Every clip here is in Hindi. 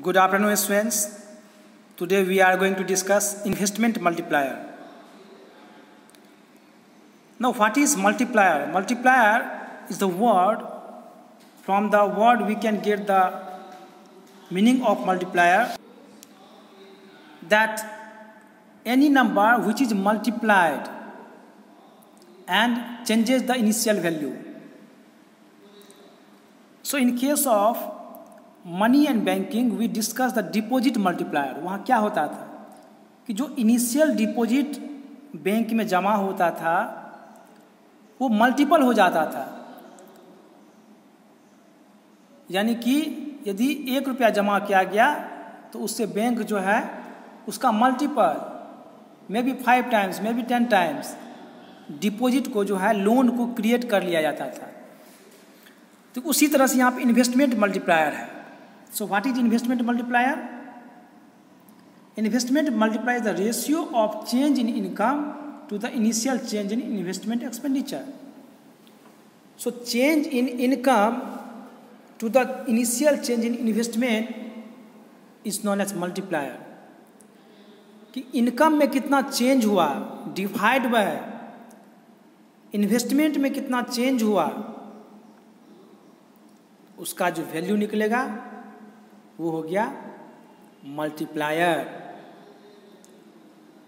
Good afternoon, students. Today we are going to discuss investment multiplier. Now, what is multiplier? Multiplier is the word. From the word we can get the meaning of multiplier. That any number which is multiplied and changes the initial value. So, in case of money and banking we discuss the deposit multiplier. वहाँ क्या होता था कि जो इनिशियल डिपॉजिट बैंक में जमा होता था वो मल्टीपल हो जाता था. यानी कि यदि 1 रुपया जमा किया गया तो उससे बैंक जो है उसका multiple may be 5 times may be 10 times deposit को जो है लोन को क्रिएट कर लिया जाता था. तो उसी तरह से यहाँ पे इन्वेस्टमेंट मल्टीप्लायर है. So what is investment multiplier? Investment multiplier is the ratio of change in income to the initial change in investment expenditure. So change in income to the initial change in investment is known as multiplier. कि इनकम में कितना चेंज हुआ डिवाइड बाय इन्वेस्टमेंट में कितना चेंज हुआ उसका जो वैल्यू निकलेगा वो हो गया multiplier.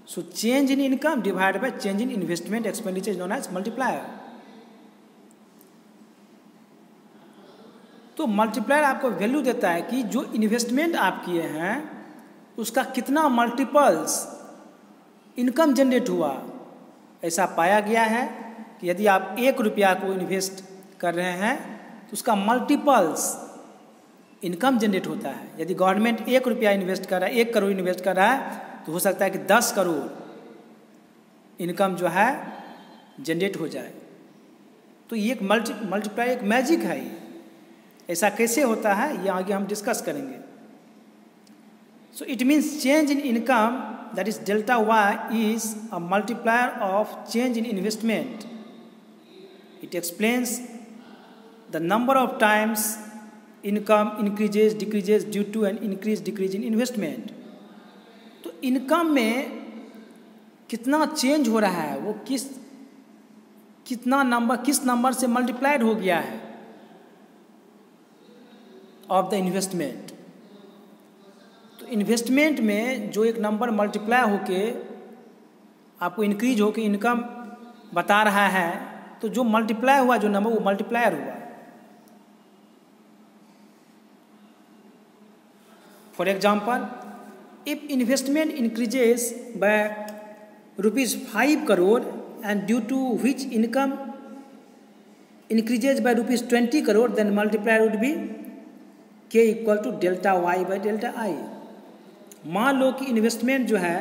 So change in income divide by change in investment expenditure is known as multiplier. तो मल्टीप्लायर आपको वैल्यू देता है कि जो इन्वेस्टमेंट आप किए हैं उसका कितना मल्टीपल्स इनकम जनरेट हुआ. ऐसा पाया गया है कि यदि आप 1 रुपया को इन्वेस्ट कर रहे हैं तो उसका मल्टीपल्स इनकम जनरेट होता है. यदि गवर्नमेंट 1 रुपया इन्वेस्ट कर रहा है 1 करोड़ इन्वेस्ट कर रहा है तो हो सकता है कि 10 करोड़ इनकम जो है जनरेट हो जाए. तो ये एक मल्टीप्लाई एक मैजिक है. ऐसा कैसे होता है ये आगे हम डिस्कस करेंगे. So it means change in income that is delta Y is a multiplier of change in investment. It explains the number of times income increases decreases due to an increase decrease in investment. तो इनकम में कितना चेंज हो रहा है वो किस नंबर से मल्टीप्लाइड हो गया है ऑफ द इन्वेस्टमेंट. तो इन्वेस्टमेंट में जो एक नंबर मल्टीप्लाई होके आपको इंक्रीज होके इनकम बता रहा है तो जो मल्टीप्लाई हुआ जो नंबर वो मल्टीप्लायर हुआ. For example, if investment increases by rupees 5 crore and due to which income increases by rupees 20 crore, then multiplier would be k equal to delta y by delta I. मान लो कि इन्वेस्टमेंट जो है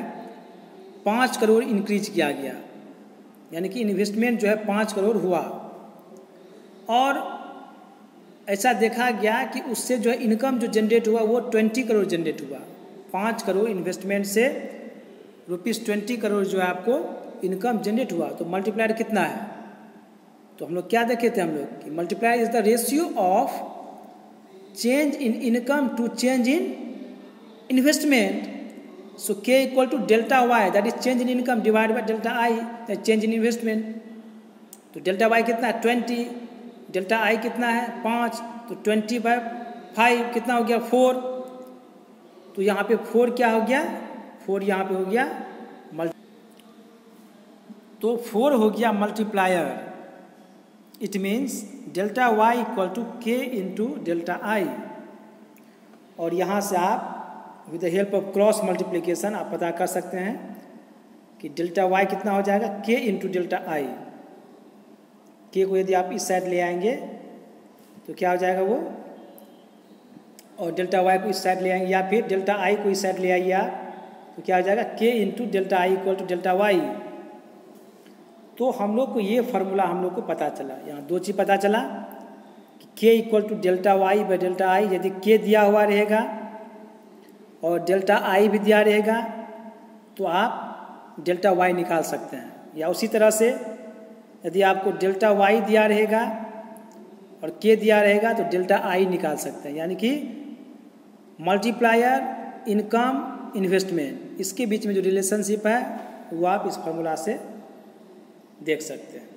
5 करोड़ इंक्रीज किया गया यानी कि इन्वेस्टमेंट जो है 5 करोड़ हुआ और ऐसा देखा गया कि उससे जो है इनकम जो जनरेट हुआ वो 20 करोड़ जनरेट हुआ. 5 करोड़ इन्वेस्टमेंट से रुपीस 20 करोड़ जो है आपको इनकम जनरेट हुआ. तो मल्टीप्लायर कितना है तो हम लोग क्या देखे थे हम लोग कि multiplier is the ratio of change in income to change in investment. So K equal to delta Y that is change in income divide by delta I that change in investment. तो डेल्टा वाई कितना है 20, डेल्टा आई कितना है 5 तो 20/5 कितना हो गया 4. तो यहाँ पे 4 क्या हो गया 4 यहाँ पे हो गया तो 4 हो गया multiplier. It means delta Y equal to K into delta I. और यहाँ से आप with the help of cross multiplication आप पता कर सकते हैं कि डेल्टा वाई कितना हो जाएगा के इंटू डेल्टा आई. के को यदि आप इस साइड ले आएंगे तो क्या हो जाएगा वो और डेल्टा वाई को इस साइड ले आएंगे या फिर डेल्टा आई को इस साइड ले आइए आप तो क्या हो जाएगा K into delta I equal to delta Y. तो हम लोग को ये फार्मूला हम लोग को पता चला. यहाँ 2 चीज़ पता चला कि K equal to delta Y by delta I. यदि के दिया हुआ रहेगा और डेल्टा आई भी दिया रहेगा तो आप डेल्टा वाई निकाल सकते हैं. या उसी तरह से यदि आपको डेल्टा वाई दिया रहेगा और के दिया रहेगा तो डेल्टा आई निकाल सकते हैं. यानी कि मल्टीप्लायर, इनकम, इन्वेस्टमेंट, इसके बीच में जो रिलेशनशिप है वो आप इस फॉर्मूला से देख सकते हैं।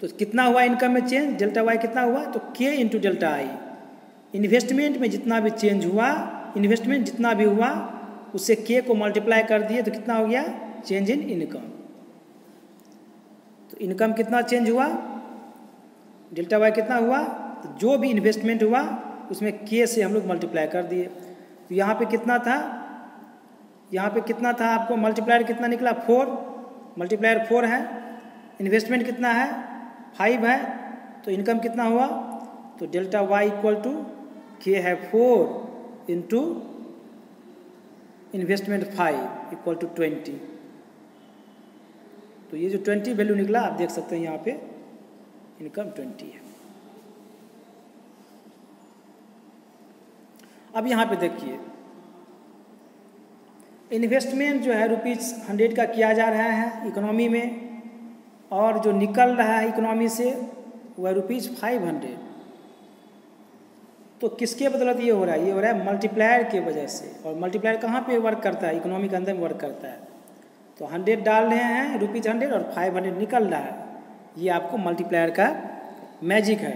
तो कितना हुआ इनकम में चेंज, डेल्टा वाई कितना हुआ, तो के इंटू डेल्टा आई। इन्वेस्टमेंट में जितना भी चेंज हुआ, इन्वेस्टमेंट जितना भी हुआ उससे के को मल्टीप्लाई कर दिए तो कितना हो गया, चेंज इन इनकम। तो इनकम कितना चेंज हुआ, डेल्टा वाई कितना हुआ, तो जो भी इन्वेस्टमेंट हुआ उसमें के से हम लोग मल्टीप्लाई कर दिए। तो यहाँ पे कितना था, यहाँ पे कितना था आपको मल्टीप्लायर कितना निकला, 4, मल्टीप्लायर 4 है। इन्वेस्टमेंट कितना है, 5 है। तो इनकम कितना हुआ, तो डेल्टा वाई इक्वल टू के है 4 इंटू इन्वेस्टमेंट 5 इक्वल टू 20। तो ये जो 20 वैल्यू निकला आप देख सकते हैं यहाँ पे इनकम 20 है। अब यहाँ पे देखिए इन्वेस्टमेंट जो है ₹100 का किया जा रहा है इकोनॉमी में, और जो निकल रहा है इकोनॉमी से वह ₹500। तो किसके बदौलत ये हो रहा है, ये हो रहा है मल्टीप्लायर के वजह से। और मल्टीप्लायर कहाँ पे वर्क करता है, इकोनॉमी के अंदर वर्क करता है। तो 100 डाल रहे हैं ₹100 और 500 निकल रहा है, ये आपको मल्टीप्लायर का मैजिक है।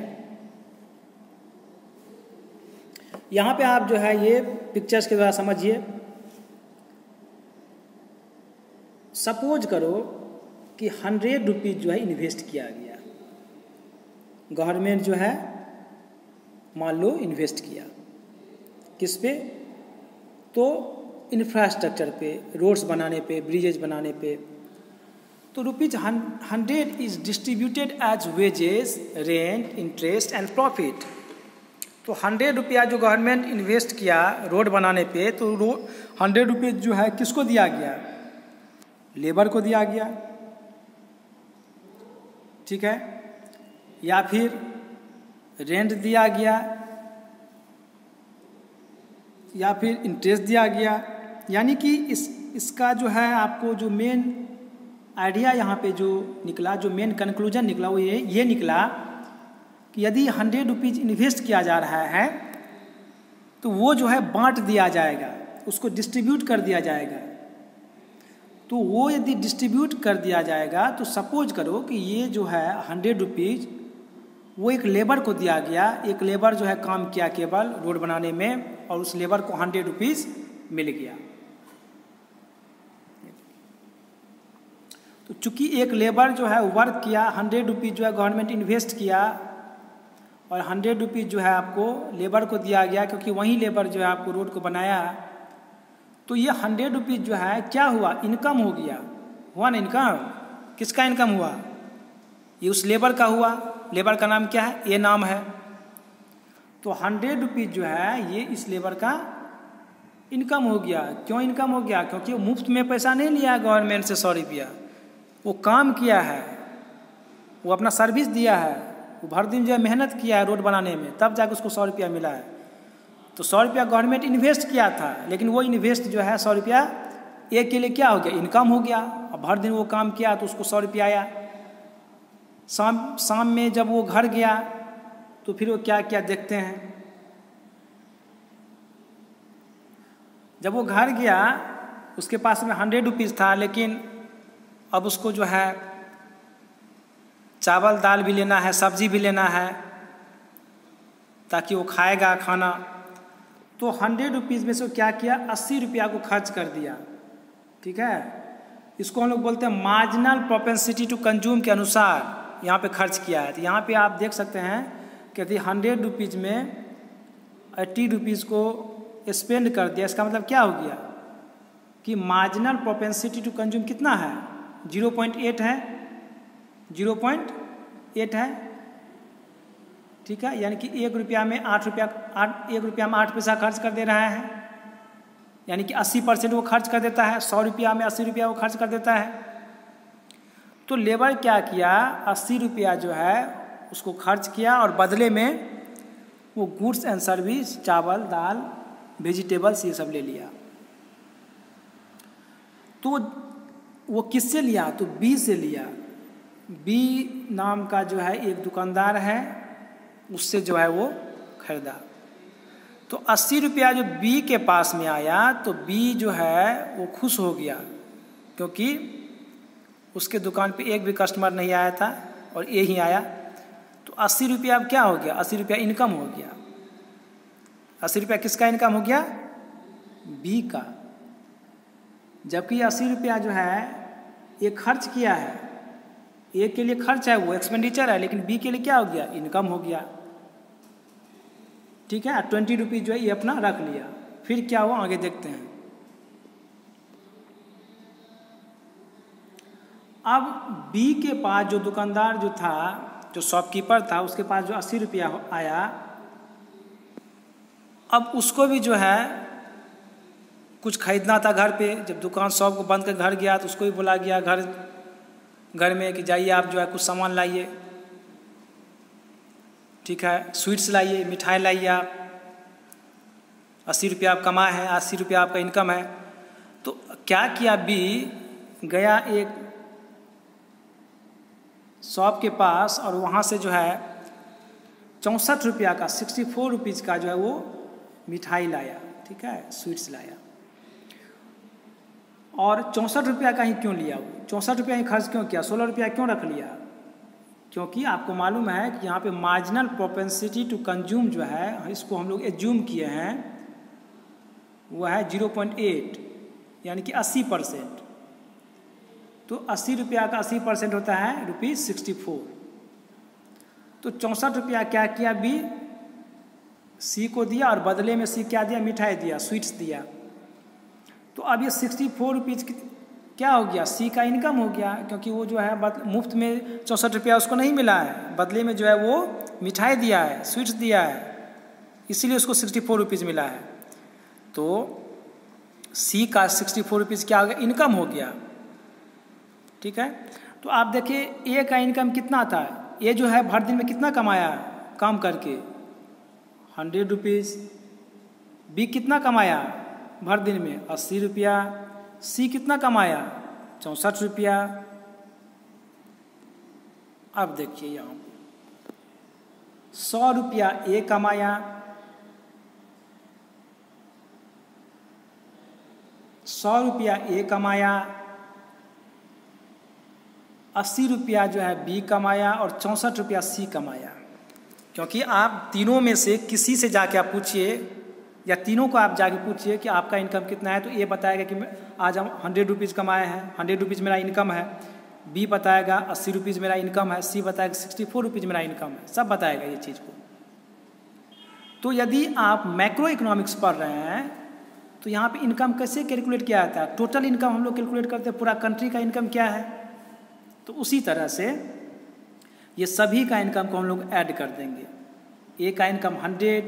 यहाँ पे आप जो है ये पिक्चर्स के द्वारा समझिए। सपोज करो कि ₹100 जो है इन्वेस्ट किया गया, गवर्नमेंट जो है मान लो इन्वेस्ट किया किस पे, तो इंफ्रास्ट्रक्चर पे, रोड्स बनाने पे, ब्रिजेज बनाने पे। तो ₹100 is distributed as wages, rent, interest and profit. तो ₹100 जो गवर्नमेंट इन्वेस्ट किया रोड बनाने पे, तो ₹100 जो है किसको दिया गया, लेबर को दिया गया, ठीक है, या फिर रेंट दिया गया, या फिर इंटरेस्ट दिया गया। यानी कि इसका जो है आपको जो मेन आइडिया यहाँ पे जो निकला, जो मेन कंक्लूजन निकला वो ये निकला कि यदि ₹100 इन्वेस्ट किया जा रहा है तो वो जो है बांट दिया जाएगा, उसको डिस्ट्रीब्यूट कर दिया जाएगा। तो वो यदि डिस्ट्रीब्यूट कर दिया जाएगा तो सपोज करो कि ये जो है ₹100 वो एक लेबर को दिया गया, एक लेबर जो है काम किया केवल रोड बनाने में, और उस लेबर को ₹100 मिल गया। तो चूंकि एक लेबर जो है वर्क किया, ₹100 जो है गवर्नमेंट इन्वेस्ट किया, और ₹100 जो है आपको लेबर को दिया गया, क्योंकि वही लेबर जो है आपको रोड को बनाया। तो ये ₹100 जो है क्या हुआ, इनकम हो गया, हुआ ना इनकम। किसका इनकम हुआ, ये उस लेबर का हुआ। लेबर का नाम क्या है, ये नाम है। तो ₹100 जो है ये इस लेबर का इनकम हो गया। क्यों इनकम हो गया, क्योंकि वो मुफ्त में पैसा नहीं लिया गवर्नमेंट से ₹100, वो काम किया है, वो अपना सर्विस दिया है, वो भर दिन जो है मेहनत किया है रोड बनाने में, तब जाकर उसको ₹100 मिला है। तो ₹100 गवर्नमेंट इन्वेस्ट किया था, लेकिन वो इन्वेस्ट जो है ₹100 एक के लिए क्या हो गया, इनकम हो गया। अब हर दिन वो काम किया तो उसको ₹100 आया। शाम में जब वो घर गया तो फिर वो क्या क्या देखते हैं, जब वो घर गया उसके पास में ₹100 था, लेकिन अब उसको जो है चावल दाल भी लेना है, सब्जी भी लेना है, ताकि वो खाएगा खाना। तो ₹100 में से क्या किया, ₹80 को खर्च कर दिया, ठीक है। इसको हम लोग बोलते हैं मार्जिनल प्रोपेंसिटी टू कंज्यूम के अनुसार यहाँ पे खर्च किया है। तो यहाँ पे आप देख सकते हैं कि यदि ₹100 में ₹80 को स्पेंड कर दिया, इसका मतलब क्या हो गया कि मार्जिनल प्रोपेंसिटी टू कंज्यूम कितना है, 0.8 है, 0.8 है, ठीक है। यानी कि ₹1 में ₹8 खर्च कर दे रहा है, यानी कि 80% वो खर्च कर देता है। ₹100 में ₹80 वो खर्च कर देता है। तो लेबर क्या किया, ₹80 जो है उसको खर्च किया, और बदले में वो गुड्स एंड सर्विस, चावल दाल वेजिटेबल्स ये सब ले लिया। तो वो किससे लिया, तो बी से लिया। बी नाम का जो है एक दुकानदार है, उससे जो है वो खरीदा। तो तो 80 रुपया जो बी के पास में आया तो बी जो है वो खुश हो गया, क्योंकि उसके दुकान पे एक भी कस्टमर नहीं आया था और ये ही आया। तो 80 रुपया अब क्या हो गया, 80 रुपया इनकम हो गया। 80 रुपया किसका इनकम हो गया, बी का। जबकि 80 रुपया जो है ये खर्च किया है, ए के लिए खर्च है, वो एक्सपेंडिचर है, लेकिन बी के लिए क्या हो गया, इनकम हो गया। ठीक है, 20 रुपीज़ जो है ये अपना रख लिया। फिर क्या हुआ आगे देखते हैं। अब बी के पास जो दुकानदार जो था, जो शॉपकीपर था, उसके पास जो 80 रुपया आया, अब उसको भी जो है कुछ खरीदना था घर पे। जब दुकान शॉप को बंद कर घर गया तो उसको भी बोला गया घर में कि जाइए आप जो है कुछ सामान लाइए, ठीक है, स्वीट्स लाइए, मिठाई लाइए आप। 80 रुपया आप कमाए हैं, 80 रुपया आपका इनकम है। तो क्या किया, बी गया एक शॉप के पास और वहाँ से जो है 64 रुपया का, 64 रुपीज़ का जो है वो मिठाई लाया, ठीक है, स्वीट्स लाया। और 64 रुपया का ही क्यों लिया, वो 64 रुपया ही खर्च क्यों किया, 16 रुपया क्यों रख लिया? क्योंकि आपको मालूम है कि यहाँ पे मार्जिनल प्रोपेंसिटी टू कंज्यूम जो है, इसको हम लोग एज्यूम किए हैं, वो है 0.8, यानी कि 80%। तो 80 रुपया का 80% होता है ₹64। तो 64 रुपया क्या किया, बी सी को दिया और बदले में सी क्या दिया, मिठाई दिया, स्वीट्स दिया। तो अब ये 64 रुपीज़ क्या हो गया, सी का इनकम हो गया, क्योंकि वो जो है मुफ्त में 64 रुपया उसको नहीं मिला है, बदले में जो है वो मिठाई दिया है, स्वीट्स दिया है, इसीलिए उसको 64 रुपीज़ मिला है। तो सी का 64 रुपीज़ क्या हो गया, इनकम हो गया। ठीक है, तो आप देखिए ए का इनकम कितना था, ए जो है भर दिन में कितना कमाया काम करके, 100 रुपीज़। बी कितना कमाया भर दिन में, 80 रुपया। सी कितना कमाया, 64 रुपया। अब देखिए यहाँ 100 रुपया ए कमाया, 100 रुपया ए कमाया, 80 रुपया जो है बी कमाया और 64 रुपया सी कमाया। क्योंकि आप तीनों में से किसी से जाके आप पूछिए, या तीनों को आप जाके पूछिए कि आपका इनकम कितना है, तो ए बताएगा कि आज हम 100 रुपीज़ कमाए हैं, 100 रुपीज़ मेरा इनकम है। बी बताएगा 80 रुपीज़ मेरा इनकम है। सी बताएगा 64 रुपीज़ मेरा इनकम है। सब बताएगा ये चीज़ को। तो यदि आप मैक्रो इकोनॉमिक्स पढ़ रहे हैं तो यहाँ पे इनकम कैसे कैलकुलेट किया जाता है, टोटल इनकम हम लोग कैलकुलेट करते हैं, पूरा कंट्री का इनकम क्या है। तो उसी तरह से ये सभी का इनकम को हम लोग ऐड कर देंगे। ए का इनकम 100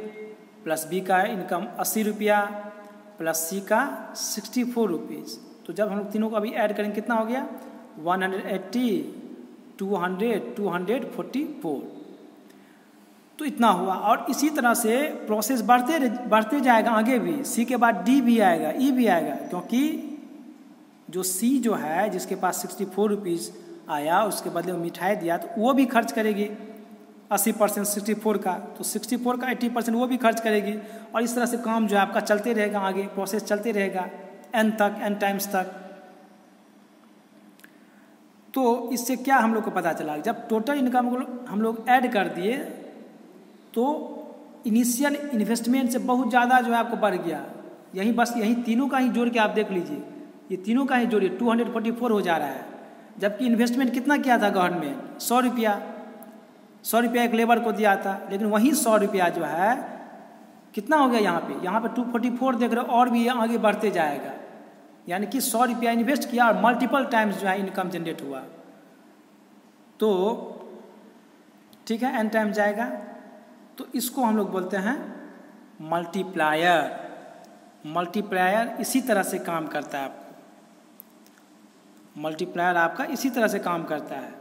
प्लस बी का इनकम 80 रुपया प्लस सी का 64 रुपीज़। तो जब हम लोग तीनों को अभी ऐड करेंगे कितना हो गया, 180, 200, 244। तो इतना हुआ। और इसी तरह से प्रोसेस बढ़ते जाएगा आगे भी। सी के बाद डी भी आएगा, ई भी आएगा, क्योंकि जो सी जो है जिसके पास 64 रुपीज़ आया उसके बदले में मिठाई दिया तो वो भी खर्च करेगी 80% 64 का, तो 64 का 80% वो भी खर्च करेगी। और इस तरह से काम जो है आपका चलते रहेगा, आगे प्रोसेस चलते रहेगा एन टाइम्स तक। तो इससे क्या हम लोग को पता चला, जब टोटल इनकम को हम लोग ऐड कर दिए तो इनिशियल इन्वेस्टमेंट से बहुत ज़्यादा जो है आपको बढ़ गया। यहीं तीनों का ही जोड़ के आप देख लीजिए, ये तीनों का ही जोड़िए 244 हो जा रहा है। जबकि इन्वेस्टमेंट कितना किया था गवर्नमेंट, 100 रुपया, 100 रुपया एक लेबर को दिया था। लेकिन वही 100 रुपया जो है कितना हो गया यहाँ पे 244 देख रहे हो, और भी आगे बढ़ते जाएगा। यानी कि 100 रुपया इन्वेस्ट किया और मल्टीपल टाइम्स जो है इनकम जनरेट हुआ। तो ठीक है, एन टाइम जाएगा। तो इसको हम लोग बोलते हैं मल्टीप्लायर। मल्टीप्लायर इसी तरह से काम करता है। मल्टीप्लायर आपका इसी तरह से काम करता है।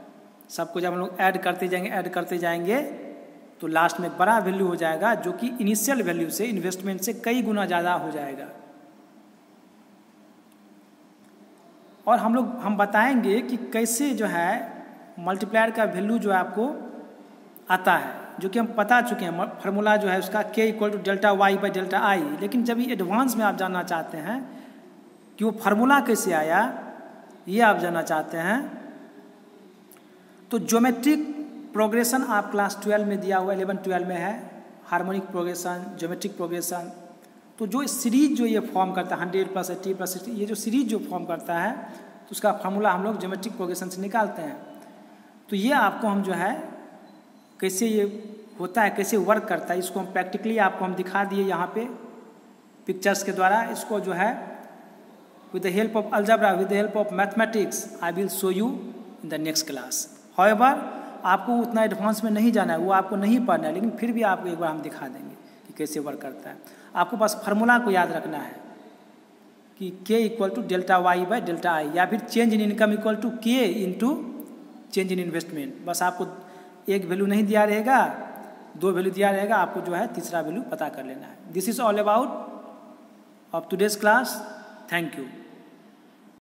सबको जब हम लोग ऐड करते जाएंगे तो लास्ट में बड़ा वैल्यू हो जाएगा, जो कि इनिशियल वैल्यू से, इन्वेस्टमेंट से कई गुना ज़्यादा हो जाएगा। और हम बताएंगे कि कैसे जो है मल्टीप्लायर का वैल्यू जो है आपको आता है। जो कि हम बता चुके हैं, फार्मूला जो है उसका k equal to delta Y by delta I. लेकिन जब ये एडवांस में आप जानना चाहते हैं कि वो फार्मूला कैसे आया, ये आप जानना चाहते हैं, तो ज्योमेट्रिक प्रोग्रेशन आप क्लास 12 में दिया हुआ 11-12 में है, हार्मोनिक प्रोग्रेशन, ज्योमेट्रिक प्रोग्रेशन। तो जो सीरीज जो ये फॉर्म करता है 100 + 80 + 60, ये जो सीरीज जो फॉर्म करता है तो उसका फार्मूला हम लोग ज्योमेट्रिक प्रोग्रेशन से निकालते हैं। तो ये आपको हम जो है कैसे ये होता है, कैसे वर्क करता है, इसको हम प्रैक्टिकली आपको हम दिखा दिए यहाँ पे पिक्चर्स के द्वारा। इसको जो है with the help of algebra, with the help of mathematics, I will show you in the next class. However आपको उतना एडवांस में नहीं जाना है, वो आपको नहीं पढ़ना है, लेकिन फिर भी आपको एक बार हम दिखा देंगे कि कैसे वर्क करता है। आपको बस फार्मूला को याद रखना है कि k equal to delta Y by delta I, या फिर change in income equal to k into change in investment. बस आपको एक वैल्यू नहीं दिया रहेगा, 2 वैल्यू दिया रहेगा, आपको जो है तीसरा वैल्यू पता कर लेना है। This is all about of today's class. Thank you.